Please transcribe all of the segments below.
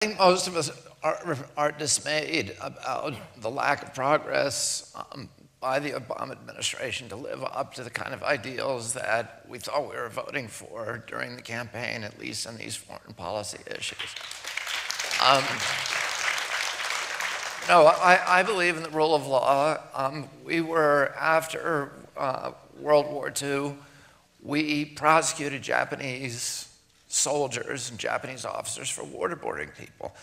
think most of us are dismayed about the lack of progress by the Obama administration to live up to the kind of ideals that we thought we were voting for during the campaign, at least on these foreign policy issues. No, I believe in the rule of law. We were, after World War II, we prosecuted Japanese soldiers and Japanese officers for waterboarding people.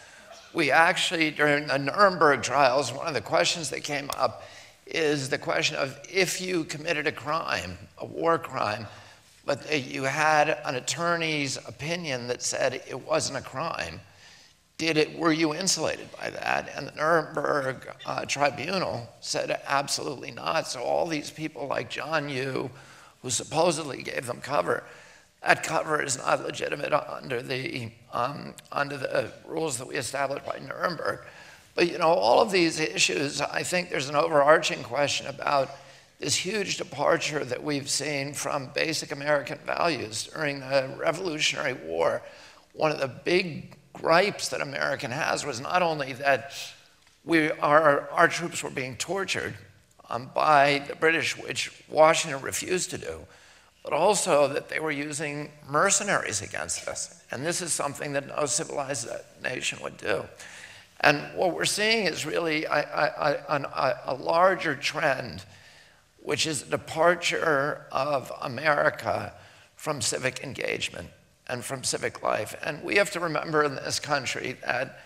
We actually, during the Nuremberg trials, one of the questions that came up is the question of if you committed a crime, a war crime, but you had an attorney's opinion that said it wasn't a crime, were you insulated by that? And the Nuremberg tribunal said absolutely not. So all these people like John Yoo, who supposedly gave them cover, that cover is not legitimate under the rules that we established by Nuremberg. But you know, all of these issues, I think there's an overarching question about this huge departure that we've seen from basic American values during the Revolutionary War. One of the big gripes that America has was not only that our troops were being tortured by the British, which Washington refused to do, but also that they were using mercenaries against us. And this is something that no civilized nation would do. And what we're seeing is really a larger trend, which is a departure of America from civic engagement and from civic life. And we have to remember in this country that,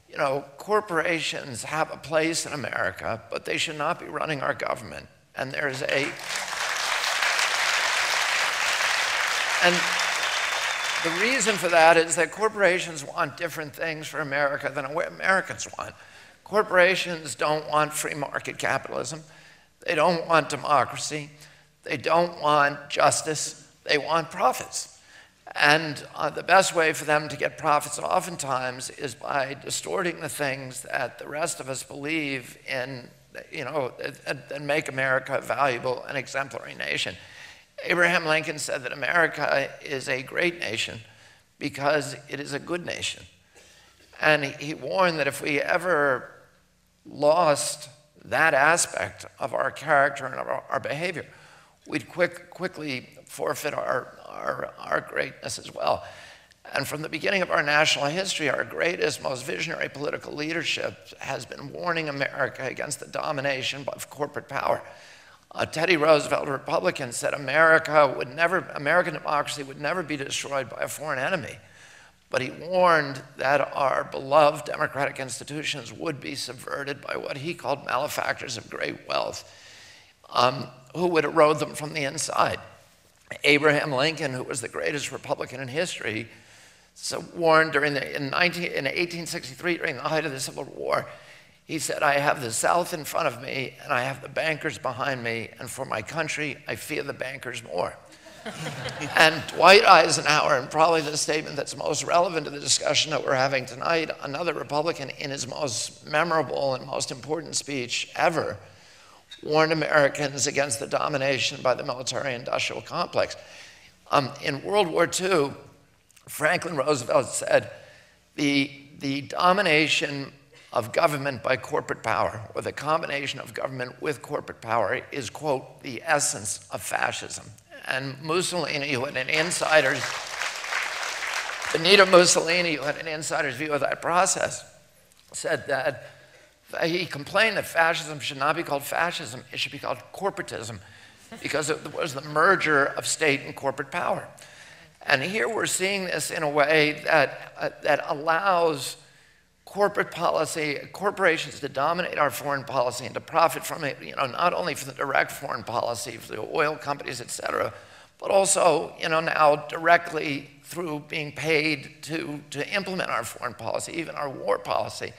you know, corporations have a place in America, but they should not be running our government. And there's and the reason for that is that corporations want different things for America than Americans want. Corporations don't want free market capitalism. They don't want democracy. They don't want justice. They want profits. And the best way for them to get profits oftentimes is by distorting the things that the rest of us believe in, you know, and make America a valuable and exemplary nation. Abraham Lincoln said that America is a great nation because it is a good nation. And he warned that if we ever lost that aspect of our character and of our behavior, we'd quickly forfeit our greatness as well. And from the beginning of our national history, our greatest, most visionary political leadership has been warning America against the domination of corporate power. Teddy Roosevelt, a Republican, said American democracy would never be destroyed by a foreign enemy. But he warned that our beloved democratic institutions would be subverted by what he called malefactors of great wealth, who would erode them from the inside. Abraham Lincoln, who was the greatest Republican in history, warned in 1863, during the height of the Civil War, he said, I have the South in front of me, and I have the bankers behind me, and for my country, I fear the bankers more. And Dwight Eisenhower, and probably the statement that's most relevant to the discussion that we're having tonight, another Republican in his most memorable and most important speech ever, warned Americans against the domination by the military-industrial complex. In World War II, Franklin Roosevelt said, the domination of government by corporate power, or the combination of government with corporate power, is, quote, the essence of fascism. And Mussolini, who had an insider's, Benito Mussolini, who had an insider's view of that process, said that he complained that fascism should not be called fascism, it should be called corporatism, because it was the merger of state and corporate power. And here we're seeing this in a way that allows corporate policy, corporations to dominate our foreign policy and to profit from it, you know, not only for the direct foreign policy, for the oil companies, et cetera, but also, you know, now directly through being paid to implement our foreign policy, even our war policy.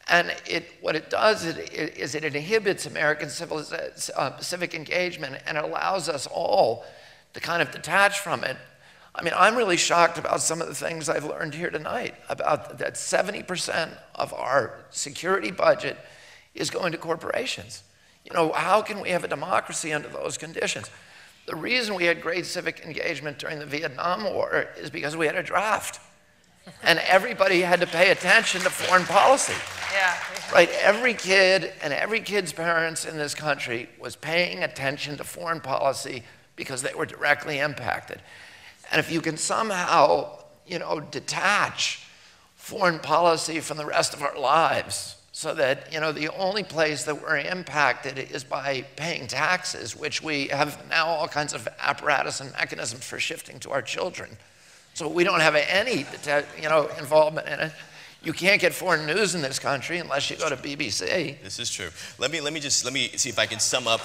And what it does is it inhibits American civic engagement, and it allows us all to kind of detach from it. I mean, I'm really shocked about some of the things I've learned here tonight, about that 70% of our security budget is going to corporations. You know, how can we have a democracy under those conditions? The reason we had great civic engagement during the Vietnam War is because we had a draft. and everybody had to pay attention to foreign policy. Yeah. Right, every kid and every kid's parents in this country was paying attention to foreign policy because they were directly impacted. And if you can somehow, detach foreign policy from the rest of our lives so that, the only place that we're impacted is by paying taxes, which we have now all kinds of apparatus and mechanisms for shifting to our children. So we don't have any, involvement in it. You can't get foreign news in this country unless you go to BBC. This is true. Let me see if I can sum up